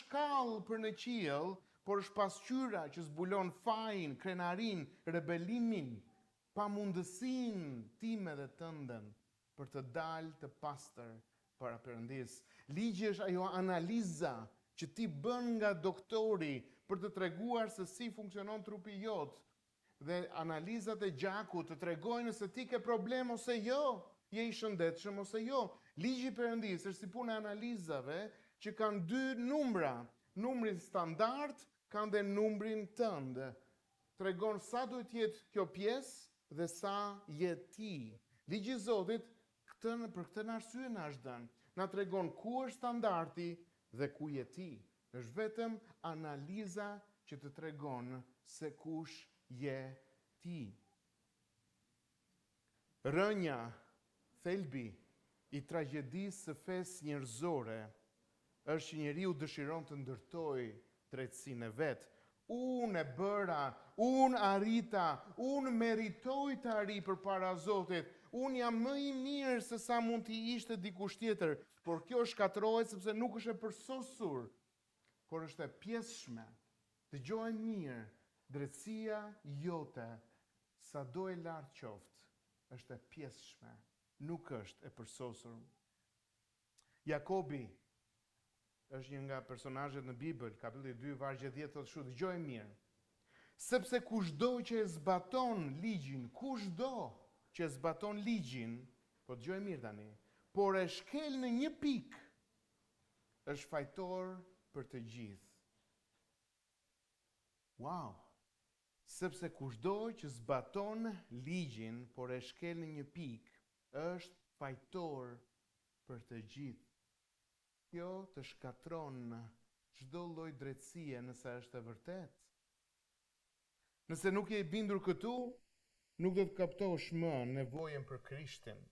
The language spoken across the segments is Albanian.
shkallë për në qiell, por është pasqyra që zbulon fajin, krenarin, rebelimin, pamundësinë time dhe tënden për të dalë të pastër para Perëndis. Ligji është ajo analiza që ti bën nga doktori për të treguar se si funksionon trupi jot. Dhe analizat e gjakut të tregojnë se ti ke problem ose jo, je i shëndetshëm ose jo. Ligji i Perëndis është si puna e analizave që kanë dy numra, numrin standard kanë dhe numrin tënd. Tregon sa duhet jetë kjo pjesë dhe sa je ti. Ligji i Zotit për këtë arsye na është dhënë. Na tregon ku është standardi dhe ku je ti. Është vetëm analiza që të tregon se kush je ti. Rënja, thelbi i tragjedisë së fesë njerëzore është që njeriu dëshiron të ndërtojë drejtësinë e vet. Unë e bëra, unë arrita, unë meritoj të arri përpara Zotit. Unë jam më i mirë se sa mund t'i ishte dikush tjetër, por kjo shkatërrohet sepse nuk është e përsosur, por është e pjesshme. Dëgjoj mirë, drejtësia jote, sado e lartë qoftë, është e pjesshme, nuk është e përsosur. Jakobi është një nga personazhet në Bibël, kapitulli 2, vargje 10 thotë kështu, dëgjoj mirë. Sepse kushdo që e zbaton ligjin, kushdo që e zbaton ligjin, po dëgjoj mirë tani, por e shkel në një pikë, është fajtor për të gjithë. Wow! Sepse kushdo që zbaton ligjin, por e shkel në një pikë, është fajtor për të gjithë. Kjo të shkatron çdo lloj drejtësie nëse është e vërtet. Nëse nuk je i bindur këtu, nuk do të kaptosh më nevojën për Krishtin.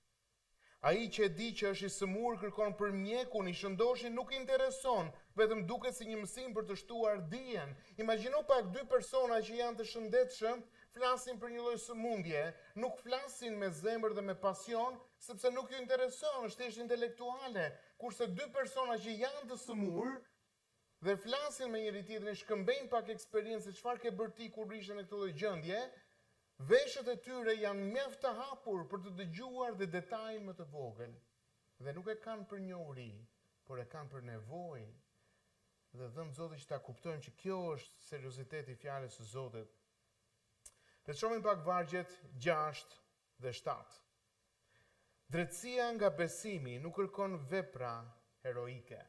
Ai që e di që është i sëmur kërkon për mjekun, i shëndoshin nuk i intereson, vetëm duket si një mësim për të shtuar dijen. Imagjino pak dy persona që janë të shëndetshëm, flasin për një lloj sëmundje, nuk flasin me zemër dhe me pasion, sepse nuk ju intereson, është thjesht intelektuale. Kurse dy persona që janë të sëmur dhe flasin me njëri tjetrin, shkëmbejnë pak eksperiencë, çfarë ke bërë ti kur ishe në këtë lloj gjendje, veshët e tyre janë mjaft të hapur për të dëgjuar dhe detajin më të vogël. Dhe nuk e kanë për njohuri, por e kanë për nevojë. Dhe dhëmë Zotit që ta kuptojmë që kjo është serioziteti i fjalës së Zotit. Le të shohim pak vargjet 6 dhe 7. Drejtësia nga besimi nuk kërkon vepra heroike.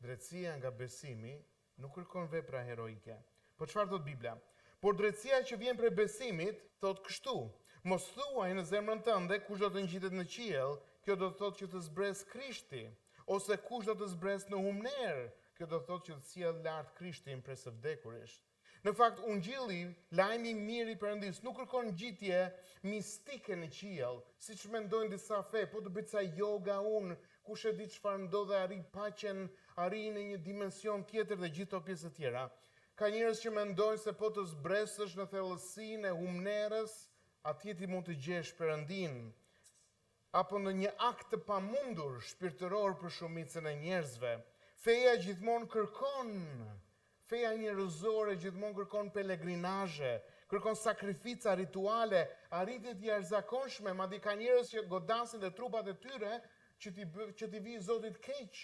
Drejtësia nga besimi nuk kërkon vepra heroike. Po çfarë thot Bibla? Por drejtësia që vjen prej besimit thot kështu: mos thuaj në zemrën tënde kush do të ngjitet në qiell, kjo do të thotë që të zbres Krishti, ose kush do të zbres në humner, kjo do të thotë që të sjell lart Krishtin prej së vdekurisht. Në fakt, ungjilli, lajmi i mirë i Perëndis nuk kërkon ngjitje mistike në qiell, siç mendojnë disa fe, po të bëj ca yoga unë, kush e di çfarë ndodhe, arri paqen, arri në një dimension tjetër dhe gjithë ato pjesë të tjera. Ka njerëz që mendojnë se po të zbresësh në thellësinë e humnerës, atje ti mund të gjesh Perëndin. Apo në një akt të pamundur shpirtëror për shumicën e njerëzve. Feja gjithmonë kërkon, feja njerëzore gjithmonë kërkon pelegrinazhe, kërkon sakrifica rituale, arritje të jashtëzakonshme, madje ka njerëz që godasin dhe trupat e tyre që t'i vijë Zotit keq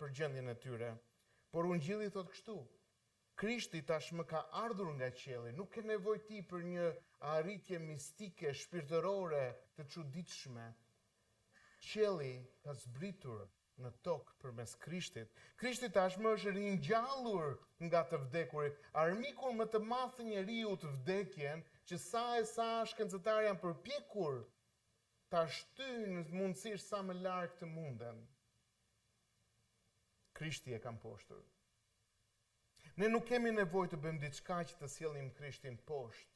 për gjendjen e tyre. Por ungjilli thot kështu: Krishti tashmë ka ardhur nga qielli, nuk ke nevojë ti për një arritje mistike, shpirtërore të çuditshme. Qielli ka zbritur në tokë përmes Krishtit. Krishti tashmë është ringjallur nga të vdekurit. Armiku më të madh të njeriu të vdekjen, që sa e sa shkencëtarë janë përpjekur ta shtyjnë në mundësisht sa më larg të munden. Krishti e ka mposhtur. Ne nuk kemi nevojë të bëjmë diçka që të sjellim Krishtin poshtë.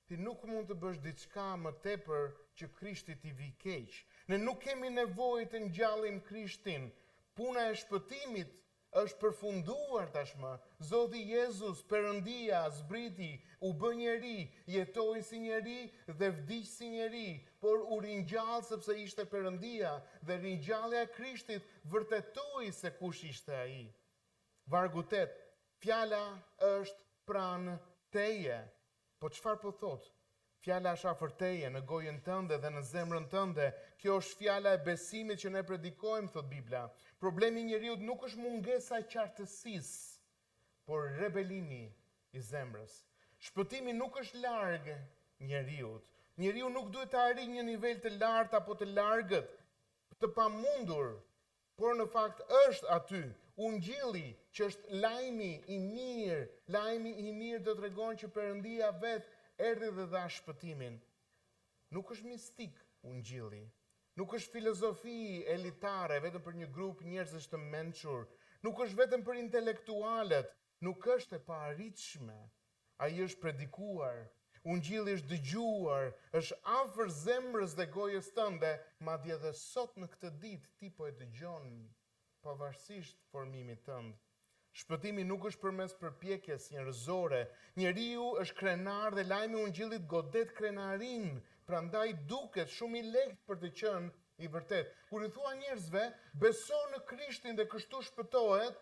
Ti nuk mund të bësh diçka më tepër që Krishti t'i vi keq. Ne nuk kemi nevojë të ngjallim Krishtin. Puna e shpëtimit është përfunduar tashmë. Zoti Jezus, Perëndia, zbriti, u bë njeri, jetoi si njeri dhe vdiq si njeri, por u ringjall sepse ishte Perëndia dhe ringjallja e Krishtit vërtetoi se kush ishte ai. Vargu 8. Fjala është pranë teje. Po çfarë po thot? Fjala është afër teje, në gojën tënde dhe në zemrën tënde. Kjo është fjala e besimit që ne predikojmë, thot Bibla. Problemi i njeriu nuk është mungesa e qartësisë, por rebelimi i zemrës. Shpëtimi nuk është larg njeriut. Njeriu nuk duhet të arrijë një nivel të lartë apo të largët, të pamundur, por në fakt është aty. Ungjilli që është lajmi i mirë do tregon që Perëndia vetë erdhi dhe dha shpëtimin. Nuk është mistik ungjilli. Nuk është filozofi elitare vetëm për një grup njerëzish të mençur. Nuk është vetëm për intelektualët. Nuk është e paarritshme. Ai është predikuar. Ungjilli është dëgjuar, është afër zemrës dhe gojës tënde, madje edhe sot në këtë ditë ti po e dëgjon, pavarësisht formimit tënd. Shpëtimi nuk është përmes përpjekjes njerëzore. Njeriu është krenar dhe lajmi i ungjillit godet krenarin, prandaj duket shumë i lehtë për të qenë i vërtet. Kur i thua njerëzve, beso në Krishtin dhe kështu shpëtohet,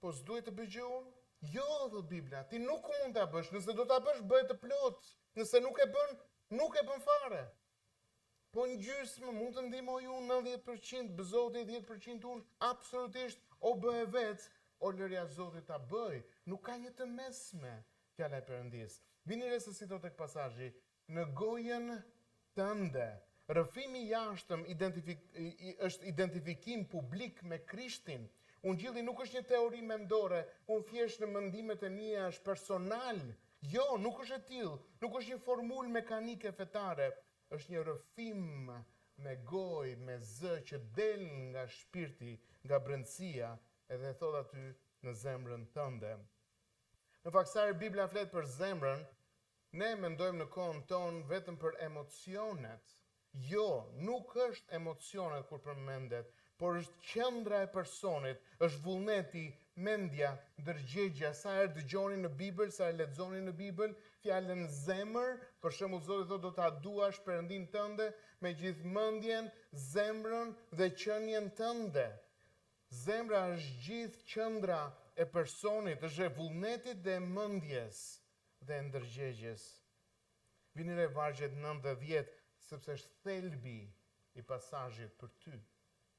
po s'duhet të bëj gjë unë? Jo, thot Bibla, ti nuk mund ta bësh, nëse do ta bësh bëhet të plot, nëse nuk e bën, nuk e bën fare. Po në gjysmë mund të ndihmoj unë 90%, Zoti 10% unë, absolutisht o bëhe vetë, o lërja Zotit ta bëj. Nuk ka një të mesme, fjala e Perëndis. Vini re se si thot tek pasazhi, në gojën tënde. Rrëfimi i jashtëm është identifikim publik me Krishtin. Ungjilli nuk është një teori mendore, unë thjesht në mendimet e mia është personal. Jo, nuk është e tillë, nuk është një formulë mekanike fetare, është një rrëfim me gojë, me zë që del nga shpirti, nga brendësia, edhe thot aty në zemrën tënde. Në fakt sa herë Bibla flet për zemrën, ne mendojmë në kohën tonë vetëm për emocionet. Jo, nuk është emocionet kur përmendet, por është qendra e personit, është vullneti, mendja, ndërgjegja. Sa herë dëgjoni në Bibël, sa herë lexoni në Bibël, fjalën zemër, për shembull Zoti thotë do ta duash Perëndin tënde me gjithë mendjen, zemrën dhe qenien tënde. Zemra është gjithë qendra e personit, është e vullnetit dhe mendjes dhe ndërgjegjes. Vini re vargjet 9 dhe 10, sepse është thelbi i pasazhit për ty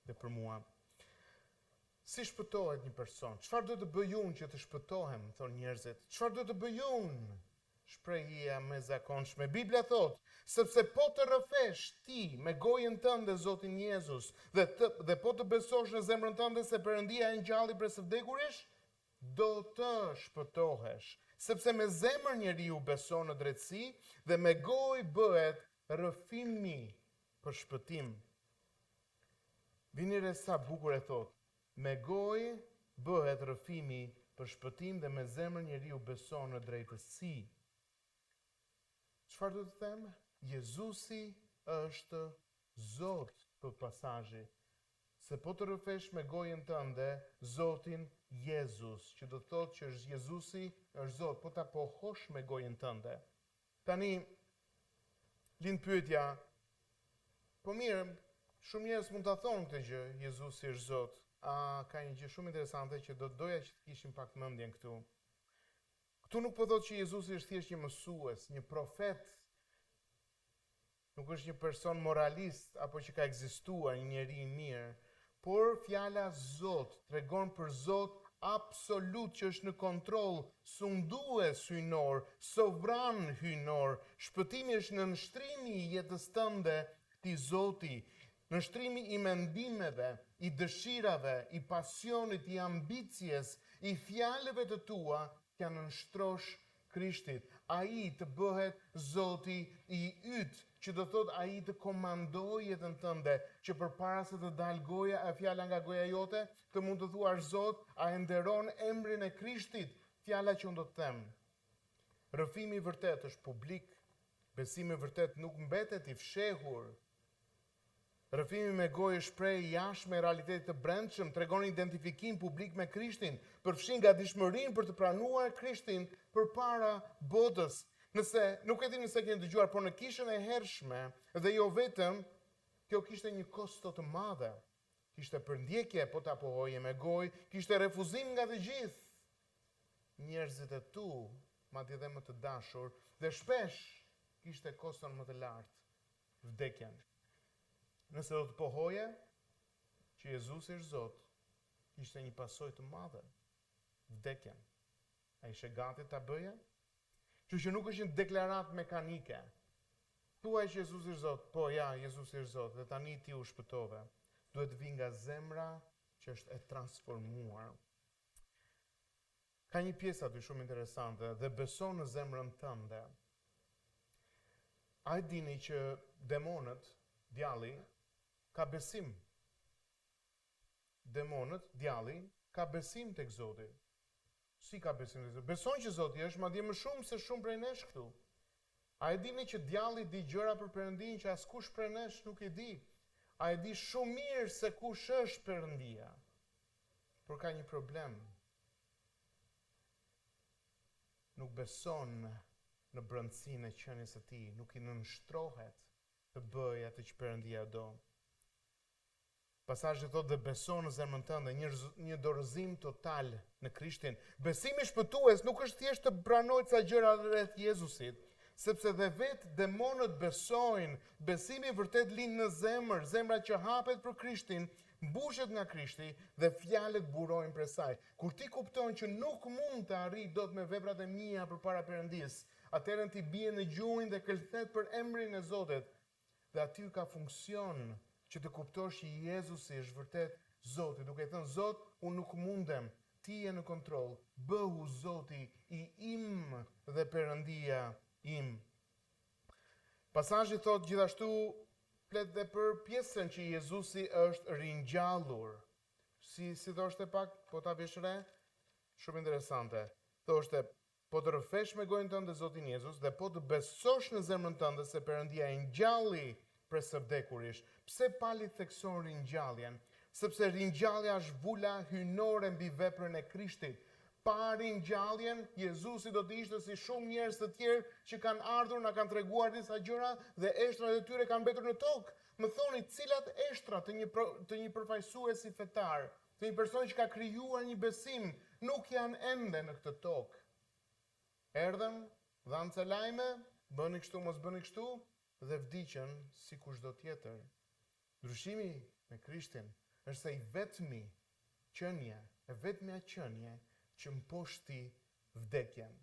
dhe për mua. Si shpëtohet një person? Çfarë do të bëj unë që të shpëtohem, thonë njerëzit? Çfarë do të bëj unë? Shprehja më e zakonshme. Bibla thotë, sepse po të rrëfesh ti me gojën tënde Zotin Jezus dhe po të besosh në zemrën tënde se Perëndia e ngjalli prej së vdekurish, do të shpëtohesh. Sepse me zemër njeriu beson në drejtësi dhe me gojë bëhet rrëfimi për shpëtim. Vini re sa bukur e thot, me gojë bëhet rrëfimi për shpëtim dhe me zemër njeriu beson në drejtësi. Çfarë do të them? Jezusi është Zot, thot pasazhi. Se po të rrëfesh me gojën tënde Zotin Jezus, që do të thotë që është Jezusi është Zot, po ta pohosh me gojën tënde. Tani lind pyetja, po mirë, shumë njerëz mund ta thonë këtë gjë, Jezusi është Zot. Ka një gjë shumë interesante që do të doja që të kishim pak mendjen këtu. Këtu nuk po thotë që Jezusi është thjesht një mësues, një profet. Nuk është një person moralist apo që ka ekzistuar një njeri i mirë, por fjala Zot tregon për Zot absolut që është në kontroll, sundues hyjnor, sovran hyjnor. Shpëtimi është në nështrimi i jetës tënde ti Zoti, nështrimi i mendimeve, i dëshirave, i pasionit, i ambicjes, i fjalëve të tua që janë nështrosh Krishtit. Ai të bëhet Zoti i yt, që do thot ai të komandoj jetën tënde, që përpara se të dalë goja e fjala nga goja jote, të mund të thuash Zot, a e nderon emrin e Krishtit, fjala që unë do të them. Rrëfimi i vërtet është publik, besimi i vërtet nuk mbetet i fshehur. Rrëfimi me gojë shpreh jashtëm e realitetit të brendshëm, tregon identifikim publik me Krishtin, përfshin gatishmërinë për të pranuar Krishtin përpara botës. Nuk e di nëse keni dëgjuar, por në kishën e hershme dhe jo vetëm, kjo kishte një kosto të madhe. kishte përndjekje po ta pohoje me gojë, kishte refuzim nga të gjithë njerëzit e tu, madje edhe më të dashur, dhe shpesh kishte koston më të lartë, vdekjen. Nëse do të pohoje që Jezusi është Zot, kishte një pasojë të madhe, vdekjen. A ishe gati ta bëje? Që nuk është një deklaratë mekanike. Thuaj që Jezusi është Zot, po ja, Jezusi është Zot, dhe tani ti u shpëtove. Duhet vi nga zemra që është e transformuar. Ka një pjesë aty shumë interesante, dhe beson në zemrën tënde. A e dini që demonët, djalli, ka besim. Demonët, djalli, ka besim tek Zoti. Si ka besim tek Zoti? Beson që Zoti është, madje më shumë se shumë prej nesh këtu. A e dini që djalli di gjëra për Perëndin që askush prej nesh nuk e di? A e di shumë mirë se kush është Perëndia? Por ka një problem. Nuk beson në brendësinë e qenies së tij, nuk i nënshtrohet të bëjë atë që Perëndia do. Pasazhi thotë dhe beson në zemrën tënde, një dorëzim total në Krishtin. Besimi shpëtues nuk është thjesht të pranoj ca gjëra rreth Jezusit, sepse dhe vetë demonët besojnë. Besimi vërtet lind në zemër, zemra që hapet për Krishtin, mbushet nga Krishti dhe fjalët burojnë prej saj. Kur ti kupton që nuk mund të arrij dot me veprat e mia përpara Perëndis, atëherë ti bie në gjunjë dhe kërthet për emrin e Zotit. Dhe aty ka funksion që të kuptosh që Jezusi është vërtet Zoti, duke thënë Zot, unë nuk mundem, ti je në kontroll, bëhu Zoti i im dhe Perëndia im. Pasazhi thot gjithashtu flet dhe për pjesën që Jezusi është ringjallur. Si thoshte pak, po ta vesh re? Shumë interesante. Thoshte, po të rrëfesh me gojën tënde Zotin Jezus dhe po të besosh në zemrën tënde se Perëndia e ngjalli prej së vdekurish. Pse pali thekson ringjalljen? Sepse ringjallja është vula hyjnore mbi veprën e Krishtit. Pa ringjalljen, Jezusi do të ishte si shumë njerëz të tjerë që kanë ardhur, na kanë treguar disa gjëra dhe eshtrat e tyre kanë mbetur në tokë. Më thoni cilat eshtra të një përfaqësuesi fetar, të një personi që ka krijuar një besim, nuk janë ende në këtë tokë. Erdhën, dhanë ca lajme, bëni kështu, mos bëni kështu, dhe vdiqën si kushdo tjetër. Ndryshimi me Krishtin është se i vetmi qenie, e vetmja qenie që mposhti vdekjen.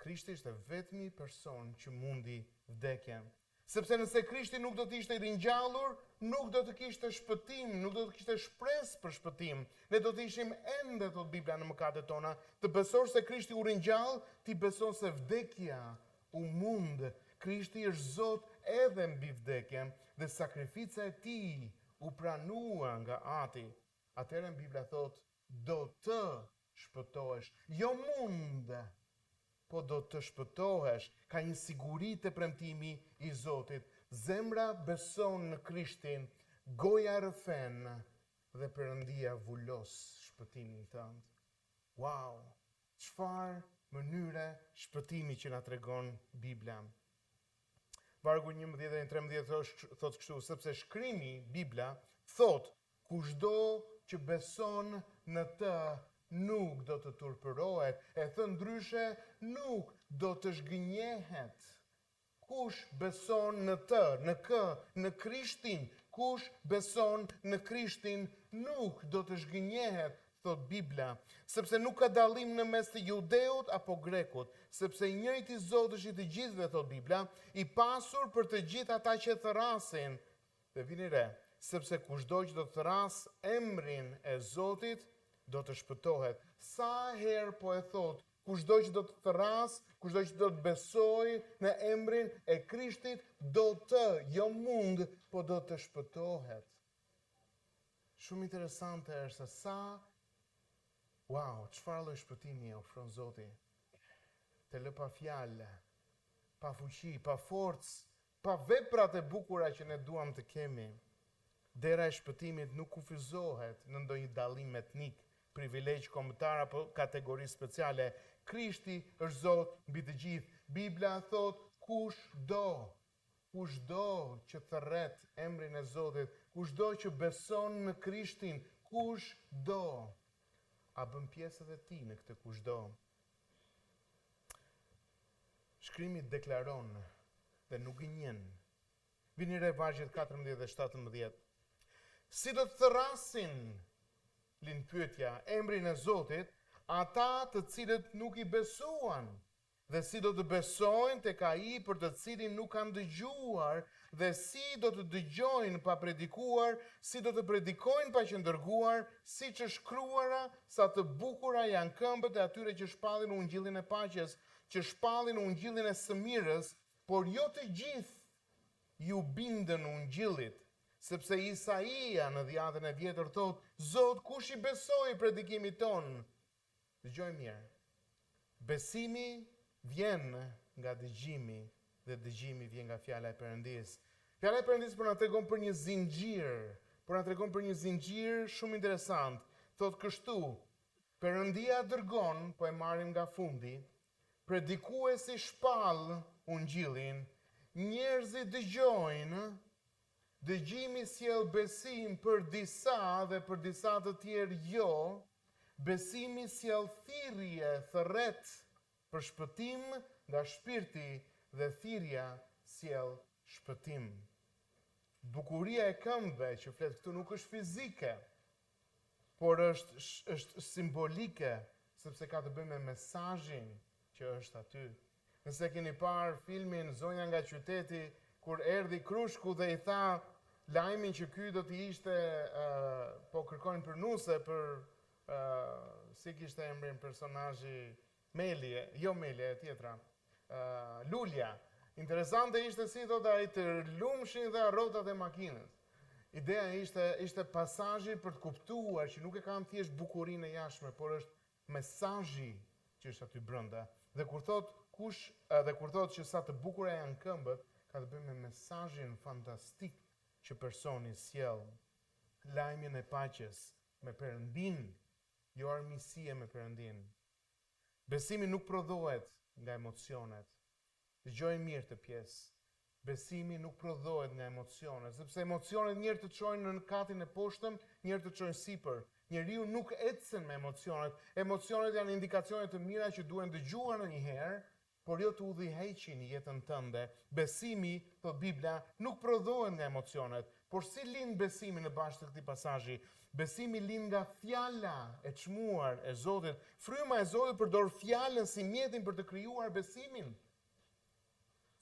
Krishti është vetmi person që mundi vdekjen. Sepse nëse Krishti nuk do të ishte i ringjallur, nuk do të kishte shpëtim, nuk do të kishte shpresë për shpëtim. Ne do të ishim ende, thot Bibla, në mëkatet tona. Të besosh se Krishti u ringjall, ti beson se vdekja u mund. Krishti është Zot edhe mbi vdekjen dhe sakrifica e tij u pranua nga Ati. Atëherë Bibla thot, do të shpëtohesh. Jo mund, po do të shpëtohesh. Ka një siguri të premtimi i Zotit. Zemra beson në Krishtin, goja rrëfen dhe Perëndia vulos shpëtimin tënd. Wow! Çfarë mënyre shpëtimi që na tregon Bibla. Vargu 11 dhe 13 thot kështu, sepse shkrimi, Bibla, thot, kushdo që beson në të nuk do të turpërohet, e thënë ndryshe nuk do të zhgënjehet. Kush beson në të, në Krishtin, kush beson në Krishtin nuk do të zhgënjehet, thot Bibla, sepse nuk ka dallim në mes të judeut apo grekut, sepse i njëjti Zot është i të gjithëve, thot Bibla, i pasur për të gjithë ata që thrasin. Dhe vini re, sepse kushdo që do të thras emrin e Zotit, do të shpëtohet. Sa herë po e thot, kushdo që do të thras, kushdo që do të besoj në emrin e Krishtit, do të, jo mund, po do të shpëtohet. Shumë interesante është se sa wow, çfarë lloj shpëtimi e ofron Zoti? Të lë pa fjalë, pa fuqi, pa forcë, pa veprat e bukura që ne duam të kemi. Dera e shpëtimit nuk kufizohet në ndonjë dallim etnik, privilegj kombëtar apo kategori speciale. Krishti është Zot mbi të gjithë. Bibla thot kushdo që thërret emrin e Zotit, kushdo që beson në Krishtin, kushdo, a bën pjesë edhe ti në këtë kushdo. Shkrimi deklaron dhe nuk i njen. Vini re vargjet 14 dhe 17. Si do të thrasin, lind pyetja, emrin e Zotit, ata të cilët nuk i besuan, dhe si do të besojnë tek ai për të cilin nuk kanë dëgjuar, dhe si do të dëgjojnë pa predikuar, si do të predikojnë pa që dërguar, siç është shkruara, sa të bukura janë këmbët e atyre që shpallin ungjillin e paqes, që shpallin ungjillin e së mirës, por jo të gjithë ju bindën ungjillit. Sepse Isaia në dhjetën e vjetër thot, Zot, kush i besoi predikimit ton? Dëgjoj mirë. Besimi vjen nga dëgjimi dhe dëgjimi vjen nga fjala e Perëndis. Fjala e Perëndis po na tregon për një zinxhir, shumë interesant. Thot kështu, Perëndia dërgon, po e marrim nga fundi, predikuesi shpall ungjillin, njerëzit dëgjojnë, dëgjimi sjell besim për disa dhe për disa të tjerë jo, besimi sjell thirrje, thërret për shpëtim nga shpirti dhe thirrja sjell shpëtim. Bukuria e këmbëve që flet këtu nuk është fizike, por është simbolike, sepse ka të bëjë me mesazhin që është aty. Nëse keni parë filmin Zonja nga qyteti, kur erdhi Krushku dhe i tha lajmin që ky do të ishte, po kërkojnë për nuse, si kishte emrin personazhi, Melje, jo Melje, e tjetra, Lulja. Interesante ishte si thot ai të lumshin dhe rrotat e makinës. Ideja ishte pasazhi për të kuptuar që nuk e kanë thjesht bukurinë e jashtme, por është mesazhi që është aty brenda. Dhe kur thot që sa të bukura janë këmbët, ka të bëjë me mesazhin fantastik që personi sjell, lajmin e paqes me Perëndin, jo armiqësie me Perëndin. Besimi nuk prodhohet nga emocionet. Dëgjoj mirë të pjesë. Besimi nuk prodhohet nga emocionet, sepse emocionet njëherë të çojnë në katin e poshtëm, njëherë të çojnë sipër. Njeriu nuk ecën me emocionet. Emocionet janë indikacione të mira që duhen dëgjuar ndonjëherë, por jo të udhëheqin jetën tënde. Besimi, thot Bibla, nuk prodhohet nga emocionet. Por si lind besimi në bazë të këtij pasazhi? Besimi lind nga fjala e çmuar e Zotit. Fryma e Zotit përdor fjalën si mjetin për të krijuar besimin.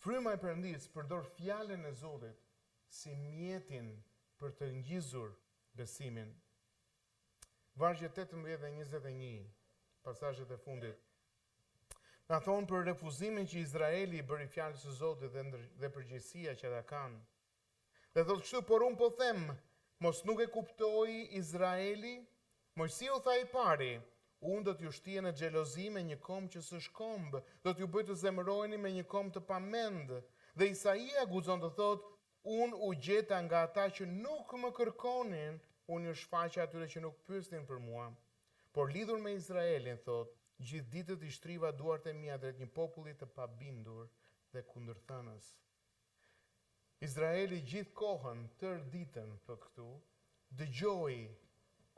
Fryma e Perëndis përdor fjalën e Zotit si mjetin për të ngjizur besimin. Vargjet 18 dhe 21, pasazhet e fundit. Na thonë për refuzimin që Izraeli i bëri fjalës së Zotit dhe përgjegjësia që ata kanë. Dhe thotë kështu, por unë po them, mos nuk e kuptoi Izraeli, Mojsiu tha i pari, unë do t'ju shtije në xhelozi me një kom që s'është komb, do t'ju bëj të zemërojeni me një kom të pamend. Dhe Isaia guxon të thotë, unë u gjeta nga ata që nuk më kërkonin, unë ju shfaqja atyre që nuk pyesnin për mua. Por lidhur me Izraelin, thotë, gjithë ditët i shtriva duart e mia drejt një populli të pabindur dhe kundërthënës. Izraeli gjithë kohën, tërë ditën, thotë këtu, dëgjoi,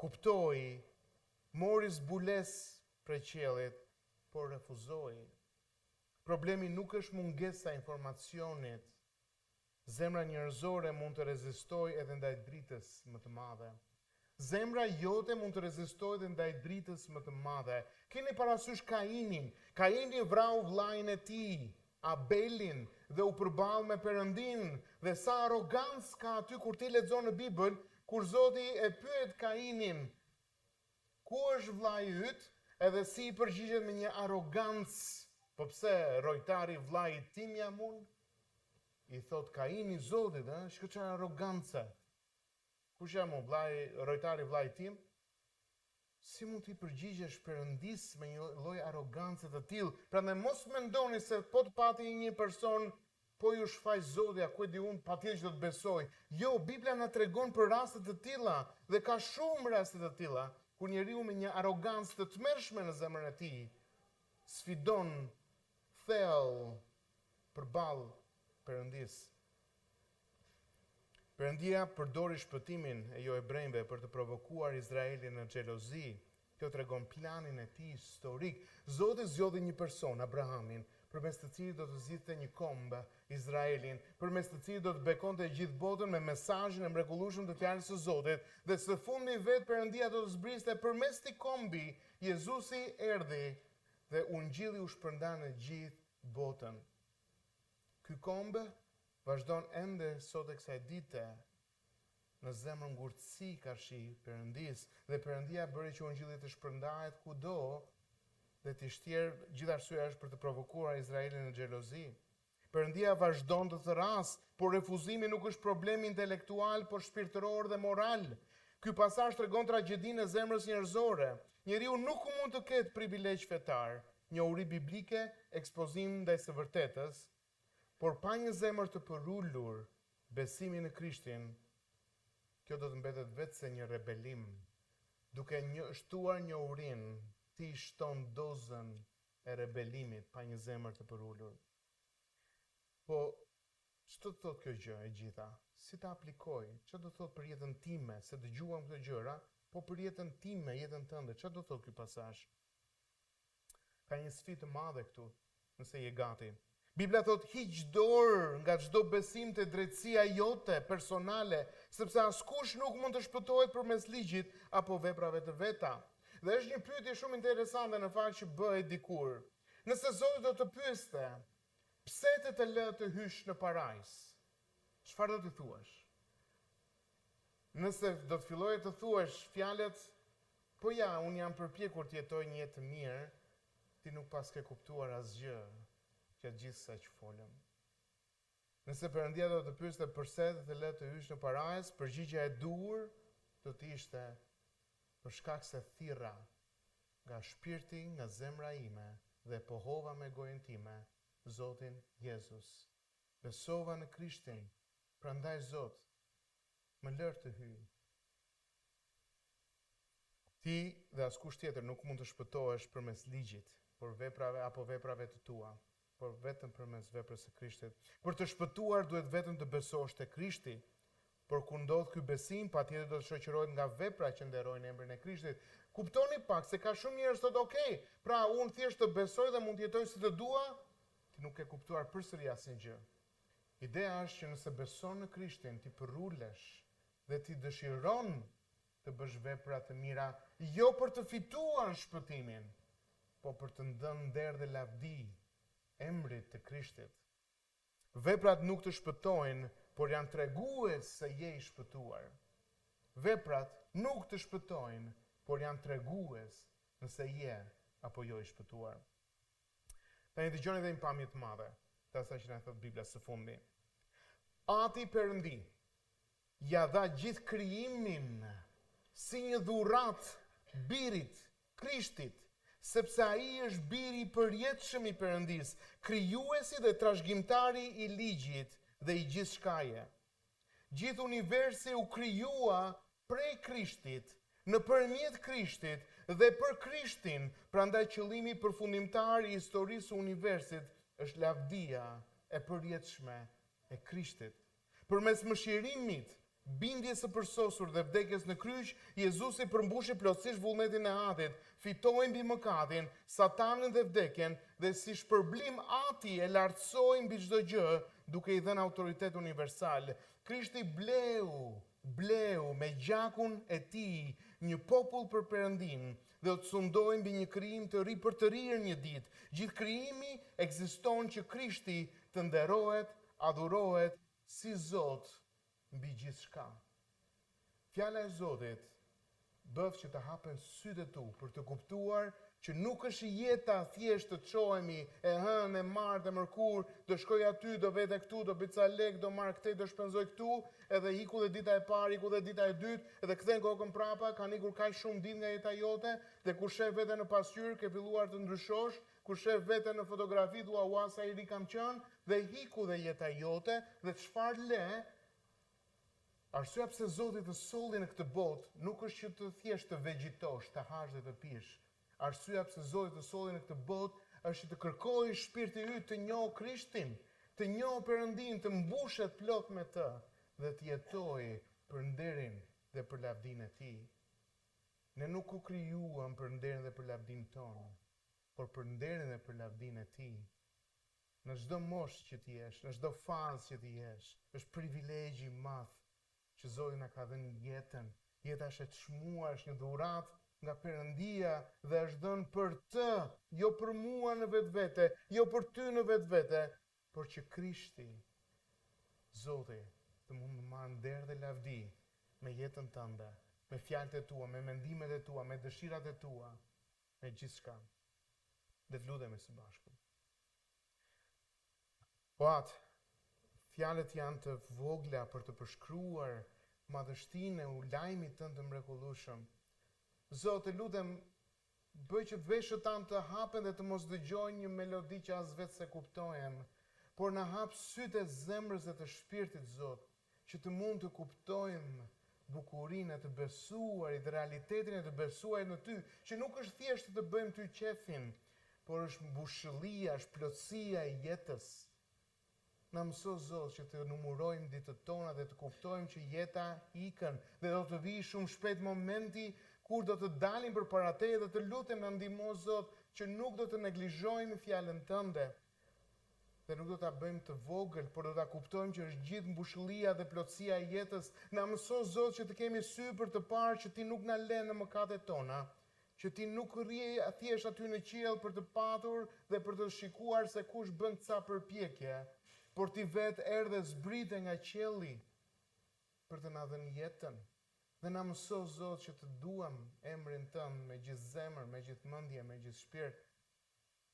kuptoi, mori zbules prej qiellit, por refuzoi. Problemi nuk është mungesa e informacionit. Zemra njerëzore mund të rezistojë edhe ndaj dritës më të madhe. Zemra jote mund të rezistojë edhe ndaj dritës më të madhe. Keni parasysh Kainin. Kaini vrau vllain e tij, Abelin, dhe u përball me Perëndin. Dhe sa arrogancë ka aty kur ti lexon në Bibël, kur Zoti e pyet Kainin, ku është vllai yt? Edhe si i përgjigjet me një arrogancë. Po pse rojtari vllait tim jam unë? I thot Kaini Zotit, shkë çfarë arrogancë. Kush jam unë, rojtari vllai tim? Si mund t'i përgjigjesh Perëndis me një lloj arrogancë të tillë? Prandaj mos mendoni se po të pati një person, po ju shfaq Zoti, a ku e di unë, patjetër që do të besoj. Jo, Bibla na tregon për raste të tilla dhe ka shumë raste të tilla kur njeriu me një arrogancë të tmerrshme në zemrën e tij sfidon thellë përballë Perëndis. Perëndia përdori shpëtimin e jo hebrejve për të provokuar Izraelin në xhelozi. Kjo tregon planin e tij historik. Zoti zgjodhi një person, Abrahamin, përmes të cilit do të zgjidhte një komb, Izraelin, përmes të cilit do të bekonte gjithë botën me mesazhin e mrekullueshëm të fjalës së Zotit, dhe së fundi vetë Perëndia do të zbriste përmes këtij kombi, Jezusi erdhi dhe u ngjilli u shpërnda në gjithë botën. Ky komb vazhdon ende sot e kësaj dite në zemrën ngurtësi ka shi Perëndis, dhe Perëndia bëri që ungjilli të shpërndahet kudo dhe të shtjerë gjithë arsyesh për të provokuar Izraelin në xhelozi. Perëndia vazhdon të thërras, por refuzimi nuk është problem intelektual, por shpirtëror dhe moral. Ky pasazh tregon tragjedinë e zemrës njerëzore. Njeriu nuk mund të ketë privilegj fetar, njohuri biblike, ekspozim ndaj së vërtetës, por pa një zemër të përrullur besimi në Krishtin, kjo do të mbetet vetë se një rebelim. Duke shtuar njohurinë, ti shton dozën e rebelimit pa një zemër të përullur. Po, ç'do të thotë kjo gjë e gjitha? Si ta aplikoj? Ç'do të thotë për jetën time? Se dëgjuam këto gjëra, po për jetën time, jetën tënde, ç'do të thotë ky pasazh? Ka një sfidë të madhe këtu, nëse je gati. Biblia thot, hiq dorë nga çdo besim te drejtësia jote personale, sepse askush nuk mund të shpëtohet përmes ligjit apo veprave të veta. Dhe është një pyetje shumë interesante në fakt që bëhet dikur. Nëse Zoti do të pyeste, pse të lë të hysh në parajs? Çfarë do të thuash? Nëse do të filloje të thuash fjalët, po ja, unë jam përpjekur të jetoj një jetë të mirë, ti nuk pas ke kuptuar asgjë që gjithë sa që folëm. Nëse Perëndia do të pyeste pse të lë të hysh në parajs, përgjigjja e dur do të ishte për shkak se thirra nga shpirti, nga zemra ime dhe pohova me gojën time Zotin Jezus. Besova në Krishtin, prandaj Zot, më lër të hyj. Ti dhe askush tjetër nuk mund të shpëtohesh përmes ligjit, por veprave të tua, por vetëm përmes veprës së Krishtit. Për të shpëtuar duhet vetëm të besosh te Krishti. Por kur ndodh ky besim, patjetër do të shoqërohet nga vepra që nderojnë emrin e Krishtit. Kuptoni pak se ka shumë njerëz thotë, "Okej, pra unë thjesht të besoj dhe mund të jetoj si të dua." Ti nuk e kuptuar përsëri asnjë. Ideja është që nëse beson në Krishtin, ti përrulesh dhe ti dëshiron të bësh vepra të mira, jo për të fituar shpëtimin, po për të dhënë nder dhe lavdi emrit të Krishtit. Veprat nuk të shpëtojnë, por janë tregues se je i shpëtuar. Veprat nuk të shpëtojnë, por janë tregues nëse je apo jo i shpëtuar. Tani dëgjoni edhe një pamje të madhe, të asaj që na thot Bibla së fundi. Ati Perëndi ja dha gjithë krijimin si një dhuratë birit, Krishtit, sepse ai është biri i përjetshëm i Perëndis, krijuesi dhe trashëgimtari i ligjit dhe i gjithë shkaje. Gjithë universi u krijua prej Krishtit, nëpërmjet Krishtit dhe për Krishtin, prandaj qëllimi përfundimtar i historisë së universit është lavdia e përjetshme e Krishtit. Përmes mëshirimit, bindjes së përsosur dhe vdekjes në kryq, Jezusi përmbushi plotësisht vullnetin e Atit, fitoi mbi mëkatin, Satanin dhe vdekjen, dhe si shpërblim Ati e lartësoi mbi çdo gjë, duke i dhënë autoritet universal. Krishti bleu me gjakun e tij një popull për Perëndin dhe të sundoi mbi një krijim të ri për të rirë një ditë. Gjithë krijimi ekziston që Krishti të nderohet, adhurohet si Zot mbi gjithçka. Fjala e Zotit bëf që të hapen sytë e tu për të kuptuar që nuk është jeta thjesht të çohemi e hënë, e martë, e mërkur, do shkoj aty, do vete këtu, do bica lek, do marr këtë, do shpenzoj këtu, edhe iku dhe dita e parë, iku dhe dita e dytë, edhe kthen kokën prapa, kanë ikur kaq shumë ditë nga jeta jote, dhe kur shef veten në pasqyrë, ke filluar të ndryshosh, kur shef veten në fotografi, thua ua sa i ri kam qenë, dhe iku dhe jeta jote, dhe çfarë le? Arsyeja pse Zoti të solli në këtë botë nuk është që të thjesht të vegjitosh, të hash dhe të pish. Arsyeja pse Zoti të solli në këtë botë është që të kërkojë shpirti yt të njohë Krishtin, të njohë Perëndin, të mbushet plot me të. dhe të jetoj për nderin dhe për lavdinë e Tij. Ne nuk u krijuam për nderin dhe për lavdinë tonë, por për nderin dhe për lavdinë e Tij. Në çdo moshë që ti jesh, në çdo fazë që ti jesh, është privilegj i madh që Zoti na ka dhënë jetën. Jeta është e çmuar, është një dhuratë nga Perëndia dhe është dhënë për të, jo për mua në vetvete, jo për ty në vetvete, por që Krishti, Zoti, të mund të marrë nder dhe lavdi me jetën tënde, me fjalët e tua, me mendimet e tua, me dëshirat e tua, me gjithçka. Dhe të lutemi së bashku. Po atë, fjalët janë të vogla për të përshkruar madhështinë e lajmit tënd të mrekullueshëm. Zotë, lutem, bëj që veshët tanë të hapen dhe të mos dëgjojnë një melodi që as vetë se kuptojmë, por na hap sytë e zemrës dhe të shpirtit, Zotë, që të mund të kuptojmë bukurinë e të besuarit, realitetin e të besuarit në Ty, që nuk është thjesht të bëjmë Ty qefin, por është mbushëllia, është plotësia e jetës. Na mëso, Zot, që të numërojmë ditët tona dhe të kuptojmë që jeta ikën dhe do të vijë shumë shpejt momenti kur do të dalim përpara Teje dhe të lutem na ndihmo, Zot, që nuk do të neglizhojmë fjalën Tënde dhe nuk do ta bëjmë të vogël, por do ta kuptojmë që është gjithë mbushëllia dhe plotësia e jetës. Na mëso, Zot, që të kemi sy për të parë që Ti nuk na lën në mëkatet tona, që Ti nuk rri thjesht aty në qiell për të patur dhe për të shikuar se kush bën ca përpjekje, por Ti vetë erdhe zbrite nga qielli për të na dhënë jetën. Dhe na mëso, Zot, që të duam emrin Tënd me gjithë zemër, me gjithë mendje, me gjithë shpirt.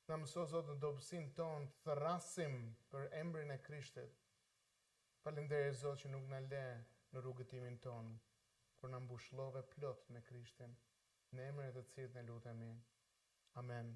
Na mëso, Zot, në dobësinë tonë të thrasim për emrin e Krishtit. Falenderoj, Zot, që nuk na le në rrugëtimin tonë, por na mbushllove plot me Krishtin. Në emrin e Të Cilit ne lutemi. Amen.